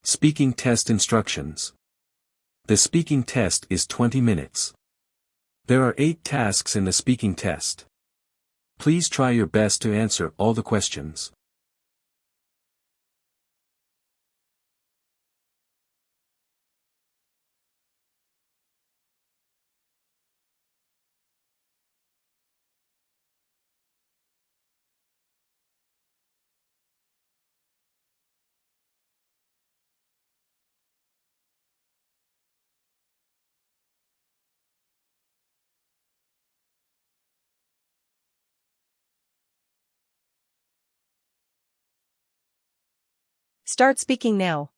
Speaking test instructions. The speaking test is 20 minutes. There are 8 tasks in the speaking test. Please try your best to answer all the questions. Start speaking now.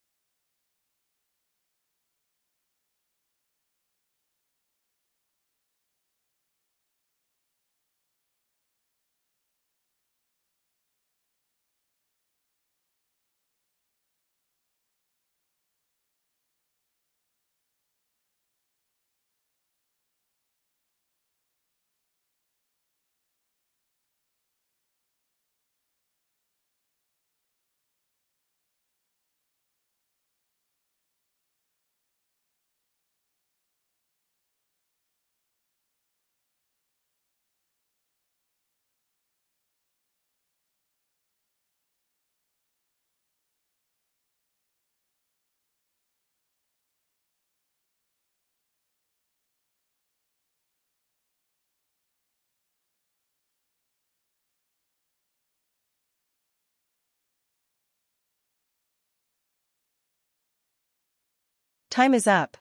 Time is up.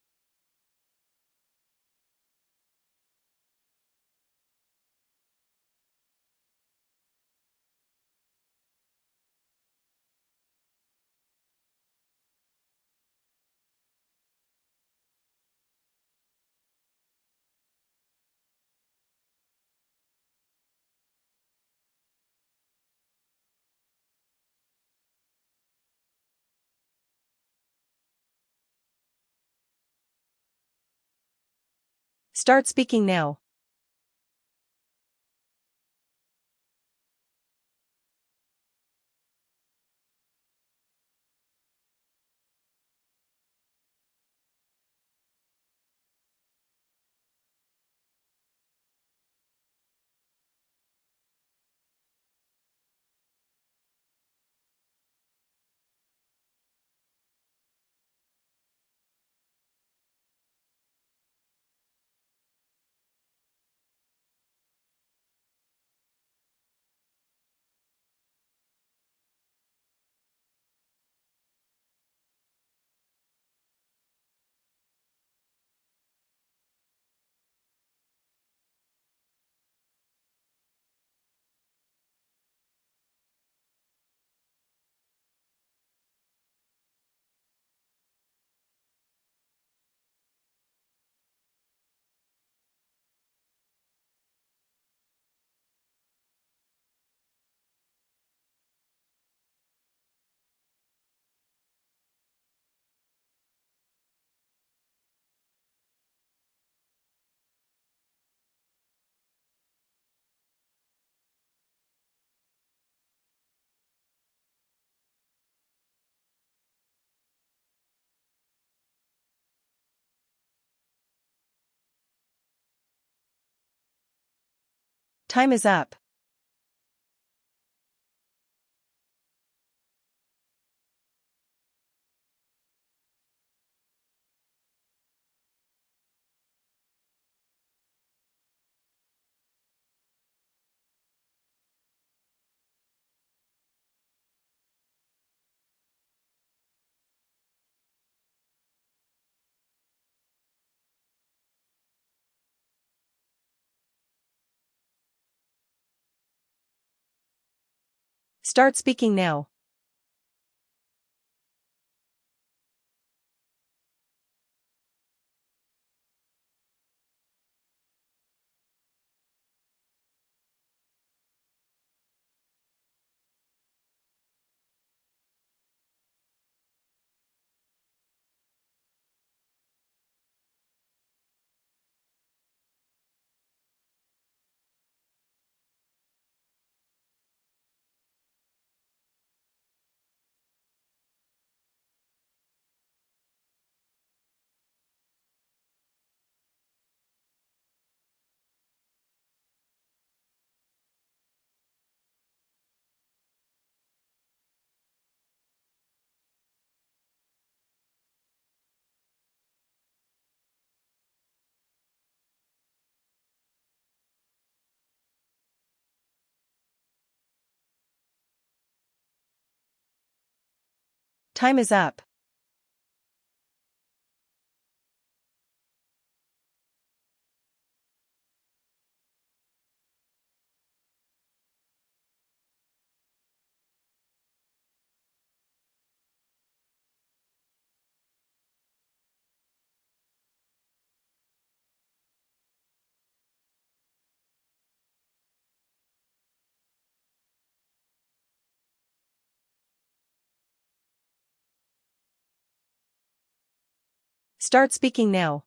Start speaking now. Time is up. Start speaking now. Time is up. Start speaking now.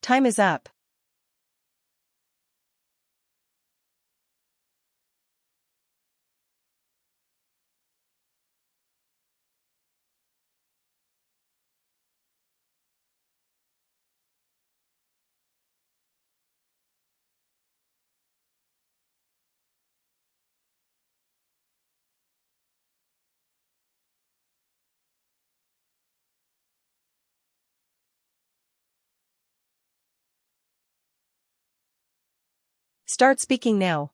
Time is up. Start speaking now.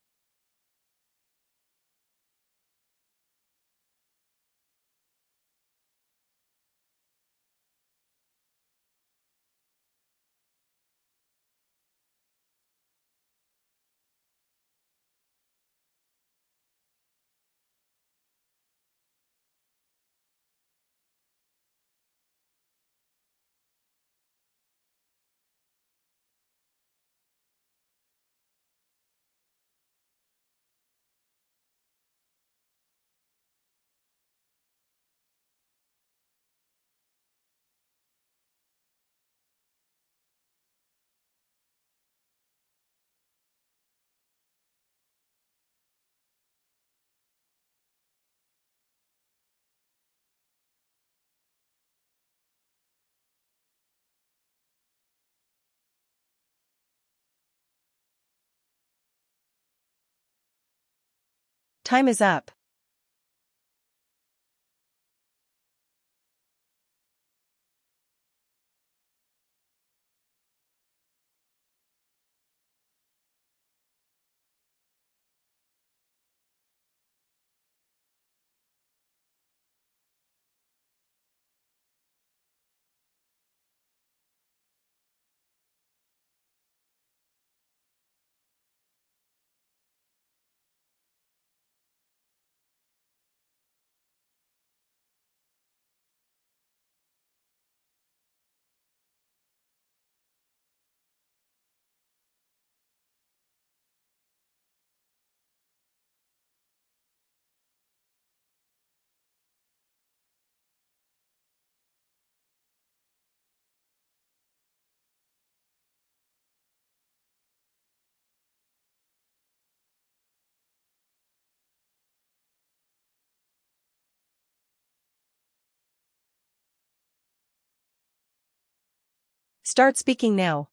Time is up. Start speaking now.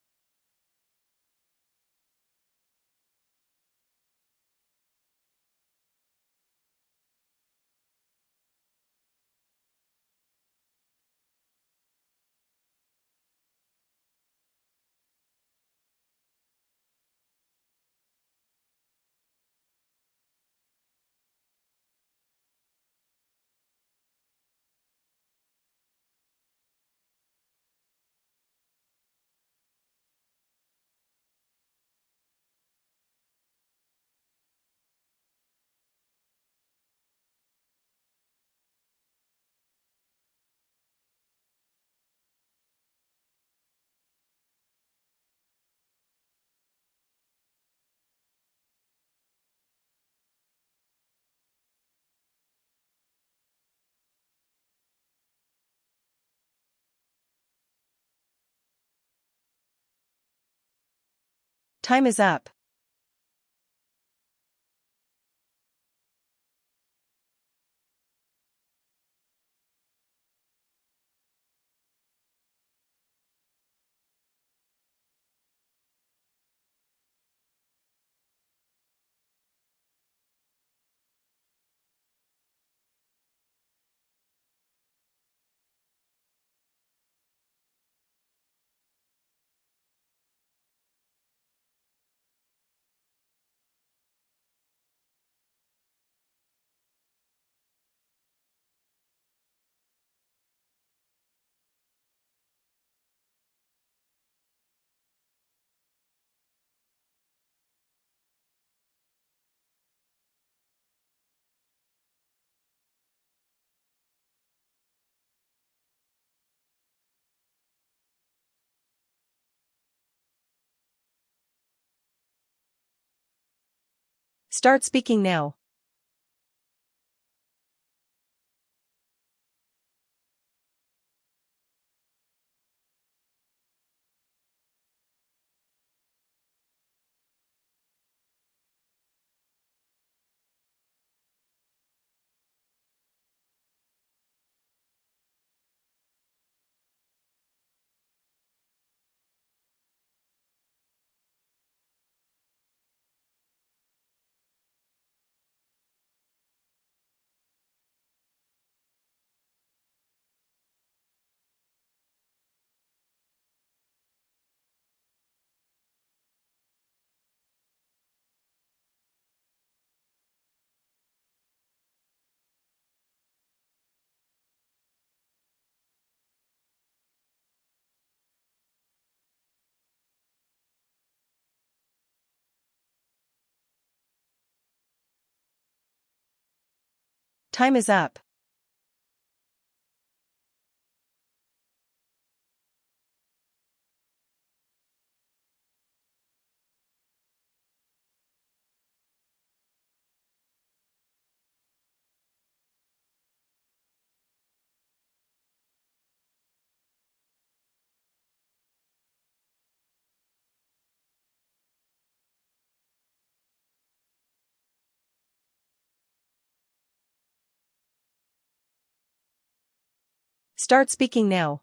Time is up. Start speaking now. Time is up. Start speaking now.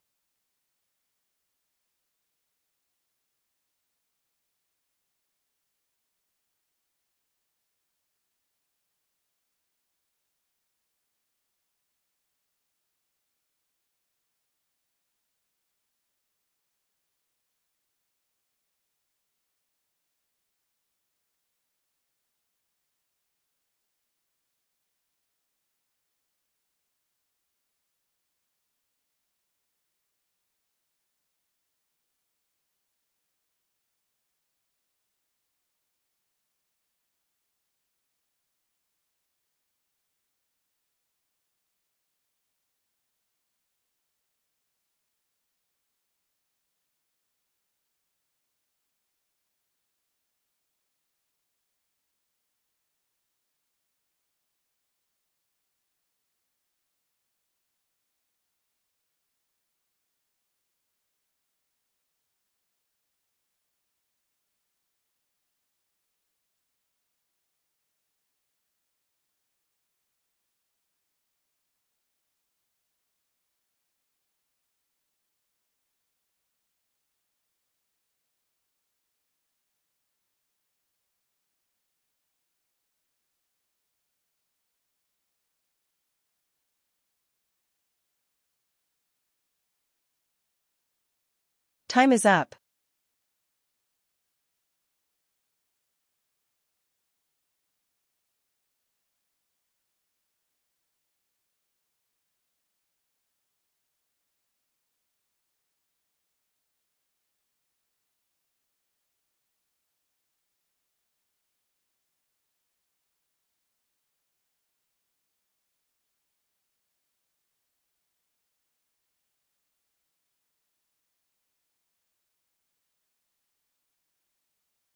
Time is up.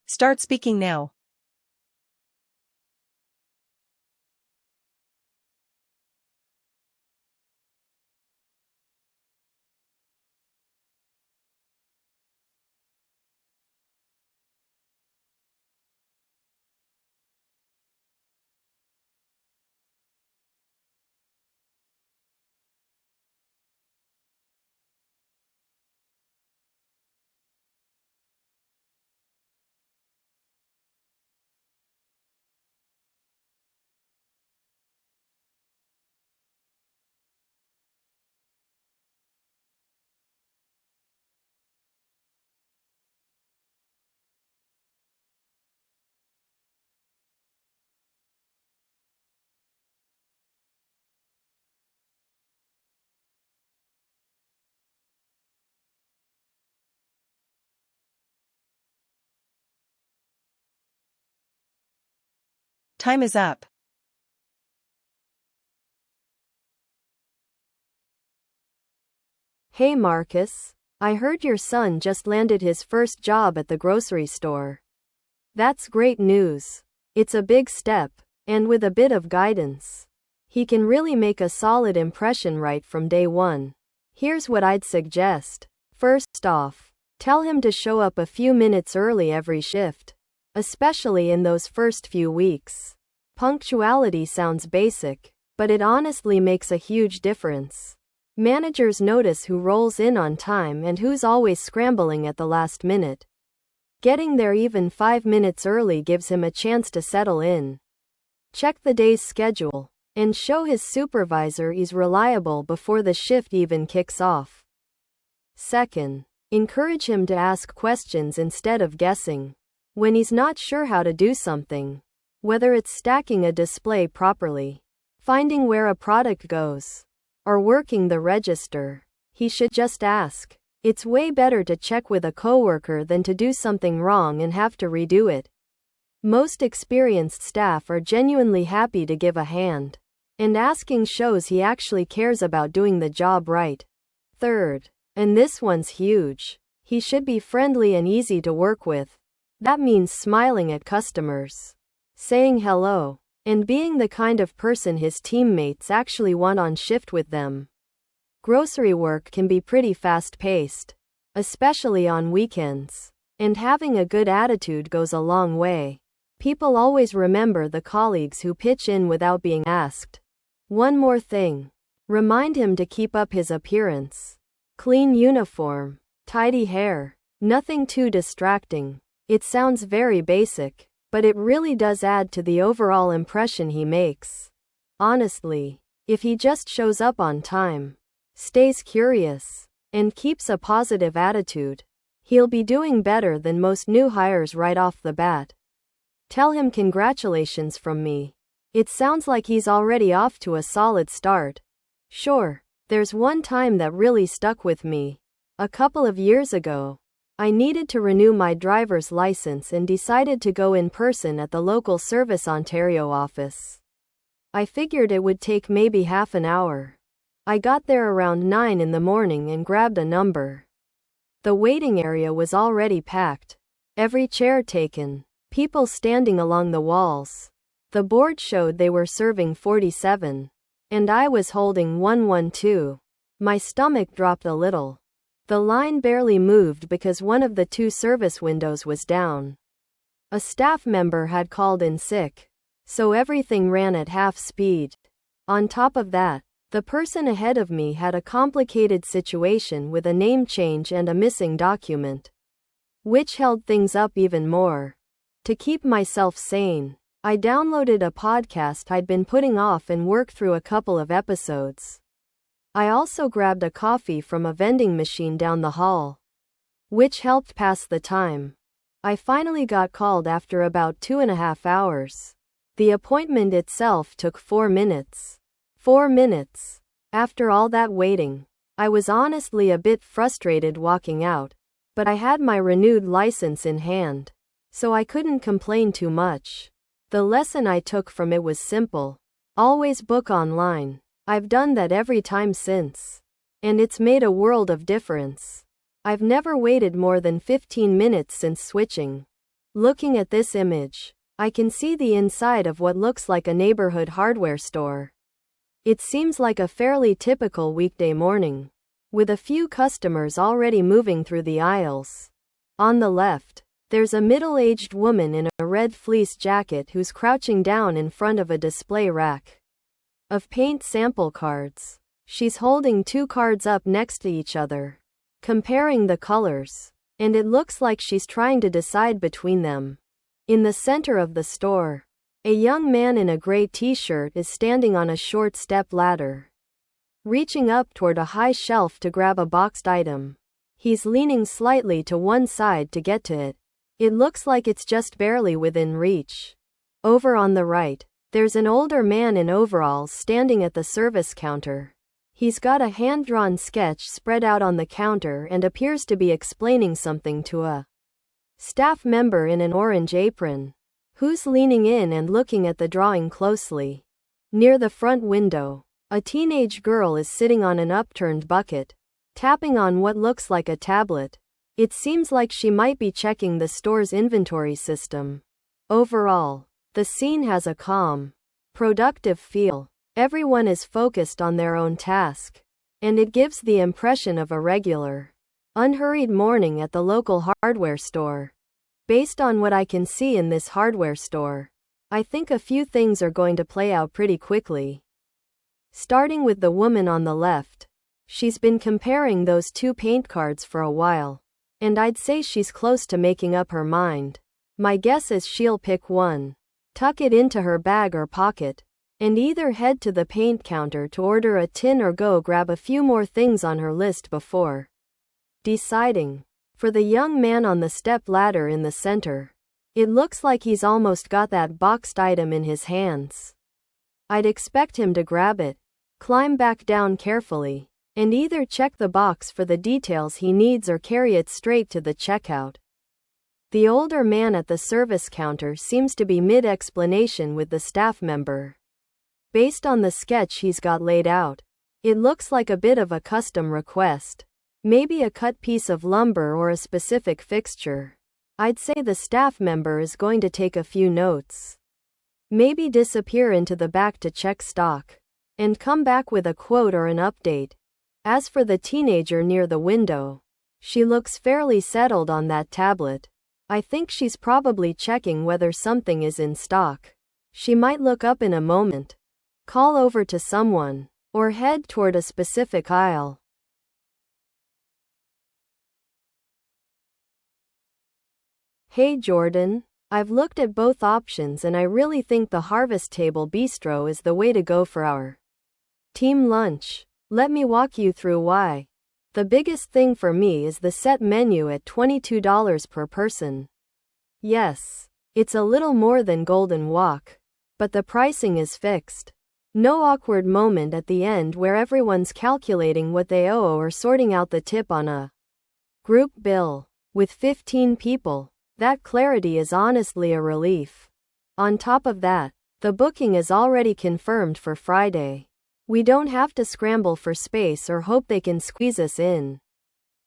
Start speaking now. Time is up. Hey Marcus, I heard your son just landed his first job at the grocery store. That's great news. It's a big step, and with a bit of guidance, he can really make a solid impression right from day one. Here's what I'd suggest. First off, tell him to show up a few minutes early every shift, especially in those first few weeks. Punctuality sounds basic, but it honestly makes a huge difference. Managers notice who rolls in on time and who's always scrambling at the last minute. Getting there even 5 minutes early gives him a chance to settle in. Check the day's schedule, and show his supervisor he's reliable before the shift even kicks off. Second, encourage him to ask questions instead of guessing. When he's not sure how to do something, whether it's stacking a display properly, finding where a product goes, or working the register, he should just ask. It's way better to check with a coworker than to do something wrong and have to redo it. Most experienced staff are genuinely happy to give a hand, and asking shows he actually cares about doing the job right. Third, and this one's huge, he should be friendly and easy to work with. That means smiling at customers, saying hello, and being the kind of person his teammates actually want on shift with them. Grocery work can be pretty fast-paced, especially on weekends, and having a good attitude goes a long way. People always remember the colleagues who pitch in without being asked. One more thing. Remind him to keep up his appearance. Clean uniform, tidy hair, nothing too distracting. It sounds very basic, but it really does add to the overall impression he makes. Honestly, if he just shows up on time, stays curious, and keeps a positive attitude, he'll be doing better than most new hires right off the bat. Tell him congratulations from me. It sounds like he's already off to a solid start. Sure, there's one time that really stuck with me. A couple of years ago, I needed to renew my driver's license and decided to go in person at the local Service Ontario office. I figured it would take maybe half an hour. I got there around 9 in the morning and grabbed a number. The waiting area was already packed. Every chair taken. People standing along the walls. The board showed they were serving 47. And I was holding 112. My stomach dropped a little. The line barely moved because one of the 2 service windows was down. A staff member had called in sick, so everything ran at half speed. On top of that, the person ahead of me had a complicated situation with a name change and a missing document, which held things up even more. To keep myself sane, I downloaded a podcast I'd been putting off and worked through a couple of episodes. I also grabbed a coffee from a vending machine down the hall, which helped pass the time. I finally got called after about 2.5 hours. The appointment itself took 4 minutes. 4 minutes. After all that waiting, I was honestly a bit frustrated walking out, but I had my renewed license in hand, so I couldn't complain too much. The lesson I took from it was simple. Always book online. I've done that every time since, and it's made a world of difference. I've never waited more than 15 minutes since switching. Looking at this image, I can see the inside of what looks like a neighborhood hardware store. It seems like a fairly typical weekday morning, with a few customers already moving through the aisles. On the left, there's a middle-aged woman in a red fleece jacket who's crouching down in front of a display rack of paint sample cards. She's holding 2 cards up next to each other, comparing the colors, and it looks like she's trying to decide between them. In the center of the store, a young man in a gray t-shirt is standing on a short step ladder, reaching up toward a high shelf to grab a boxed item. He's leaning slightly to one side to get to it. It looks like it's just barely within reach. Over on the right, there's an older man in overalls standing at the service counter. He's got a hand-drawn sketch spread out on the counter and appears to be explaining something to a staff member in an orange apron, Who's leaning in and looking at the drawing closely? Near the front window, a teenage girl is sitting on an upturned bucket, tapping on what looks like a tablet. It seems like she might be checking the store's inventory system. Overall, the scene has a calm, productive feel. Everyone is focused on their own task, and it gives the impression of a regular, unhurried morning at the local hardware store. Based on what I can see in this hardware store, I think a few things are going to play out pretty quickly. Starting with the woman on the left, she's been comparing those two paint cards for a while, and I'd say she's close to making up her mind. My guess is she'll pick one, tuck it into her bag or pocket, and either head to the paint counter to order a tin or go grab a few more things on her list before deciding. For the young man on the step ladder in the center, it looks like he's almost got that boxed item in his hands. I'd expect him to grab it, climb back down carefully, and either check the box for the details he needs or carry it straight to the checkout. The older man at the service counter seems to be mid-explanation with the staff member. Based on the sketch he's got laid out, it looks like a bit of a custom request. Maybe a cut piece of lumber or a specific fixture. I'd say the staff member is going to take a few notes. Maybe disappear into the back to check stock, and come back with a quote or an update. As for the teenager near the window, she looks fairly settled on that tablet. I think she's probably checking whether something is in stock. She might look up in a moment, call over to someone, or head toward a specific aisle. Hey Jordan, I've looked at both options and I really think the Harvest Table Bistro is the way to go for our team lunch. Let me walk you through why. The biggest thing for me is the set menu at $22 per person. Yes, it's a little more than Golden Walk, but the pricing is fixed. No awkward moment at the end where everyone's calculating what they owe or sorting out the tip on a group bill. With 15 people, that clarity is honestly a relief. On top of that, the booking is already confirmed for Friday. We don't have to scramble for space or hope they can squeeze us in.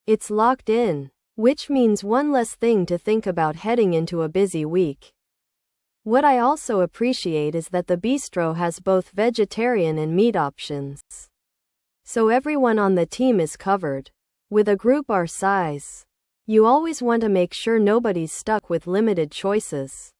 It's locked in, which means one less thing to think about heading into a busy week. What I also appreciate is that the bistro has both vegetarian and meat options. So everyone on the team is covered. With a group our size, you always want to make sure nobody's stuck with limited choices.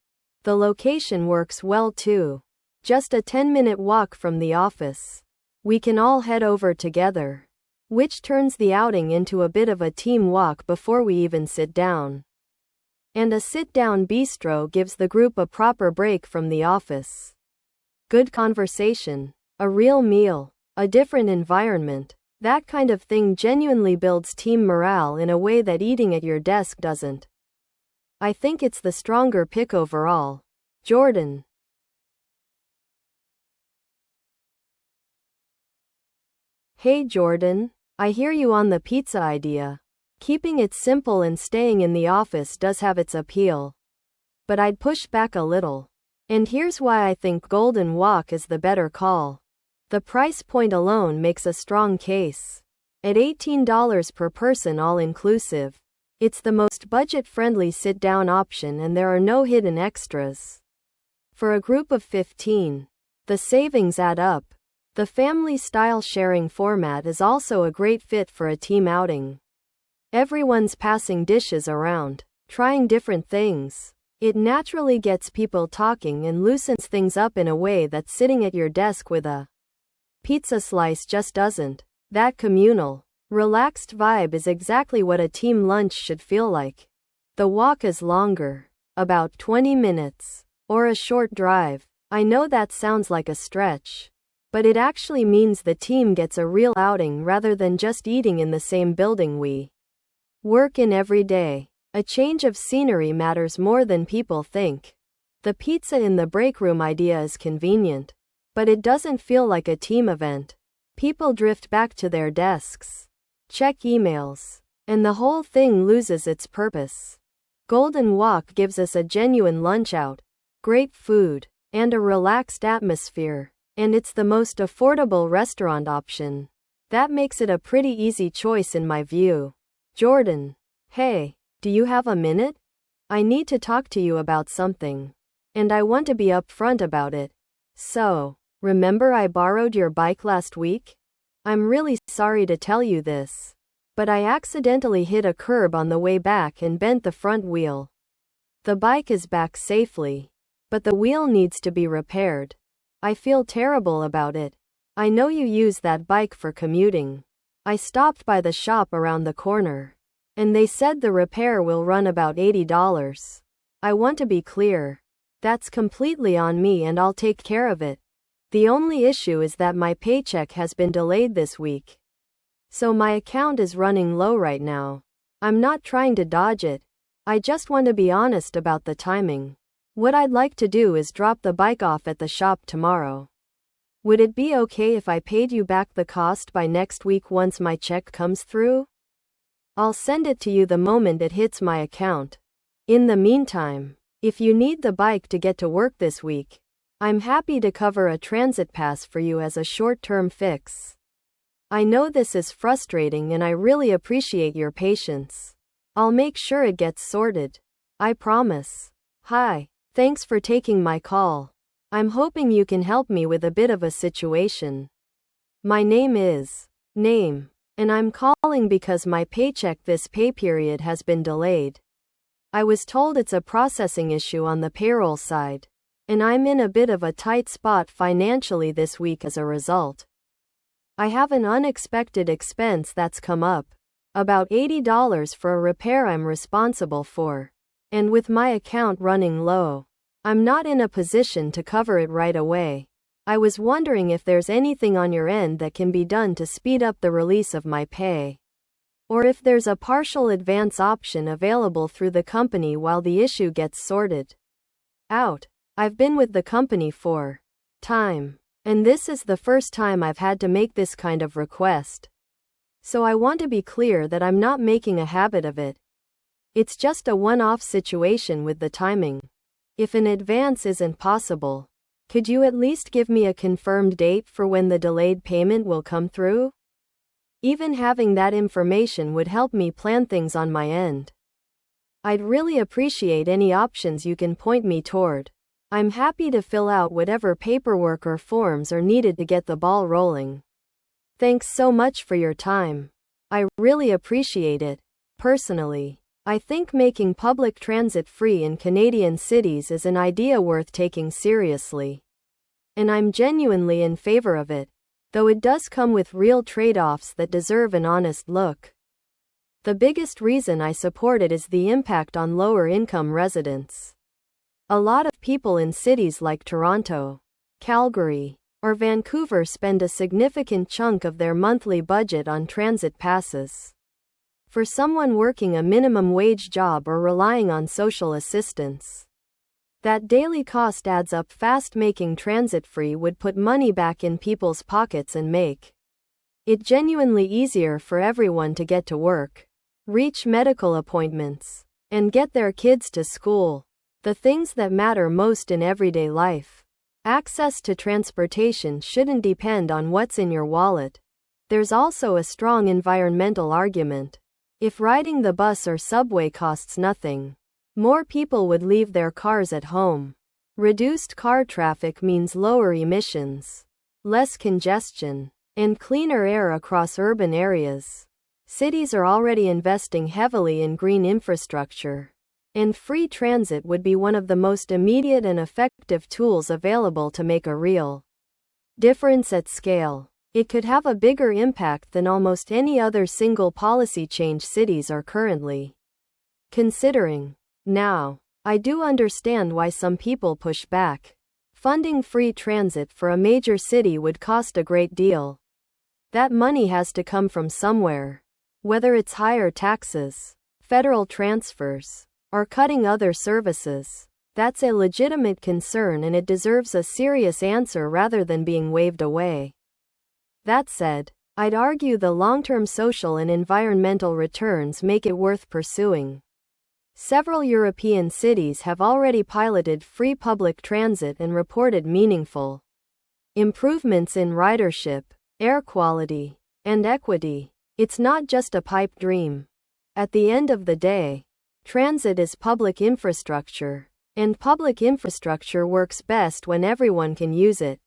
The location works well too. Just a 10-minute walk from the office. We can all head over together, which turns the outing into a bit of a team walk before we even sit down. And a sit-down bistro gives the group a proper break from the office. Good conversation, a real meal, a different environment. That kind of thing genuinely builds team morale in a way that eating at your desk doesn't. I think it's the stronger pick overall. Jordan. Hey Jordan, I hear you on the pizza idea. Keeping it simple and staying in the office does have its appeal. But I'd push back a little. And here's why I think Golden Walk is the better call. The price point alone makes a strong case. At $18 per person all-inclusive, it's the most budget-friendly sit-down option and there are no hidden extras. For a group of 15, the savings add up. The family-style sharing format is also a great fit for a team outing. Everyone's passing dishes around, trying different things. It naturally gets people talking and loosens things up in a way that sitting at your desk with a pizza slice just doesn't. That communal, relaxed vibe is exactly what a team lunch should feel like. The walk is longer, about 20 minutes, or a short drive. I know that sounds like a stretch, but it actually means the team gets a real outing rather than just eating in the same building we work in every day. A change of scenery matters more than people think. The pizza in the break room idea is convenient, but it doesn't feel like a team event. People drift back to their desks, check emails, and the whole thing loses its purpose. Golden Walk gives us a genuine lunch out. great food, and a relaxed atmosphere. And it's the most affordable restaurant option. That makes it a pretty easy choice in my view. Jordan. Hey, do you have a minute? I need to talk to you about something. And I want to be upfront about it. So, remember I borrowed your bike last week? I'm really sorry to tell you this, but I accidentally hit a curb on the way back and bent the front wheel. The bike is back safely, but the wheel needs to be repaired. I feel terrible about it. I know you use that bike for commuting. I stopped by the shop around the corner, and they said the repair will run about $80. I want to be clear. That's completely on me and I'll take care of it. The only issue is that my paycheck has been delayed this week. So my account is running low right now. I'm not trying to dodge it. I just want to be honest about the timing. What I'd like to do is drop the bike off at the shop tomorrow. Would it be okay if I paid you back the cost by next week once my check comes through? I'll send it to you the moment it hits my account. In the meantime, if you need the bike to get to work this week, I'm happy to cover a transit pass for you as a short-term fix. I know this is frustrating and I really appreciate your patience. I'll make sure it gets sorted. I promise. Hi. Thanks for taking my call. I'm hoping you can help me with a bit of a situation. My name is Name, and I'm calling because my paycheck this pay period has been delayed. I was told it's a processing issue on the payroll side, and I'm in a bit of a tight spot financially this week as a result. I have an unexpected expense that's come up, about $80 for a repair I'm responsible for. And with my account running low, I'm not in a position to cover it right away. I was wondering if there's anything on your end that can be done to speed up the release of my pay. Or if there's a partial advance option available through the company while the issue gets sorted out. I've been with the company for time, and this is the first time I've had to make this kind of request. So I want to be clear that I'm not making a habit of it. It's just a one-off situation with the timing. If an advance isn't possible, could you at least give me a confirmed date for when the delayed payment will come through? Even having that information would help me plan things on my end. I'd really appreciate any options you can point me toward. I'm happy to fill out whatever paperwork or forms are needed to get the ball rolling. Thanks so much for your time. I really appreciate it. Personally, I think making public transit free in Canadian cities is an idea worth taking seriously. And I'm genuinely in favor of it, though it does come with real trade-offs that deserve an honest look. The biggest reason I support it is the impact on lower-income residents. A lot of people in cities like Toronto, Calgary, or Vancouver spend a significant chunk of their monthly budget on transit passes. For someone working a minimum wage job or relying on social assistance, that daily cost adds up fast. Making transit free would put money back in people's pockets and make it genuinely easier for everyone to get to work, reach medical appointments, and get their kids to school. The things that matter most in everyday life. Access to transportation shouldn't depend on what's in your wallet. There's also a strong environmental argument. If riding the bus or subway costs nothing, more people would leave their cars at home. Reduced car traffic means lower emissions, less congestion, and cleaner air across urban areas. Cities are already investing heavily in green infrastructure, and free transit would be one of the most immediate and effective tools available to make a real difference at scale. It could have a bigger impact than almost any other single policy change cities are currently considering. Now, I do understand why some people push back. Funding free transit for a major city would cost a great deal. That money has to come from somewhere. Whether it's higher taxes, federal transfers, or cutting other services. That's a legitimate concern and it deserves a serious answer rather than being waved away. That said, I'd argue the long-term social and environmental returns make it worth pursuing. Several European cities have already piloted free public transit and reported meaningful improvements in ridership, air quality, and equity. It's not just a pipe dream. At the end of the day, transit is public infrastructure, and public infrastructure works best when everyone can use it.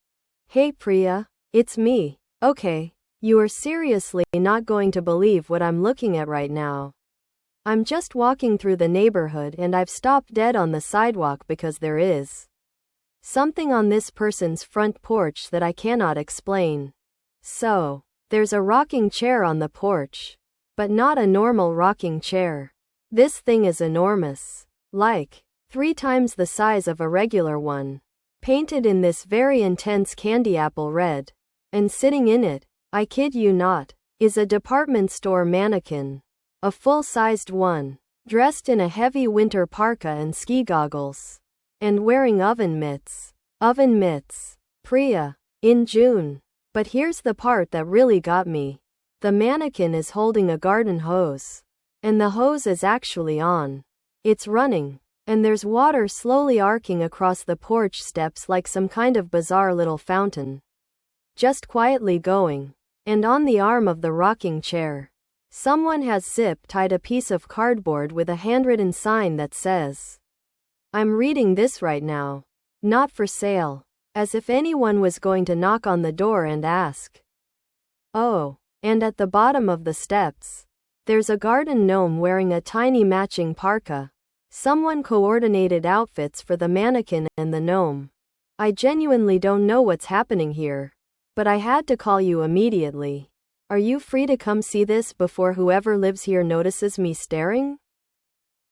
Hey Priya, it's me. Okay, you are seriously not going to believe what I'm looking at right now. I'm just walking through the neighborhood and I've stopped dead on the sidewalk because there is something on this person's front porch that I cannot explain. So, there's a rocking chair on the porch. But not a normal rocking chair. This thing is enormous. Like 3 times the size of a regular one. Painted in this very intense candy apple red. And sitting in it, I kid you not, is a department store mannequin. A full-sized one. Dressed in a heavy winter parka and ski goggles. And wearing oven mitts. Oven mitts. Priya. In June. But here's the part that really got me. The mannequin is holding a garden hose. And the hose is actually on. It's running. And there's water slowly arcing across the porch steps like some kind of bizarre little fountain. Just quietly going. And on the arm of the rocking chair, someone has zip-tied a piece of cardboard with a handwritten sign that says, "I'm reading this right now. Not for sale." As if anyone was going to knock on the door and ask. Oh, and at the bottom of the steps, there's a garden gnome wearing a tiny matching parka. Someone coordinated outfits for the mannequin and the gnome. I genuinely don't know what's happening here. But I had to call you immediately. Are you free to come see this before whoever lives here notices me staring?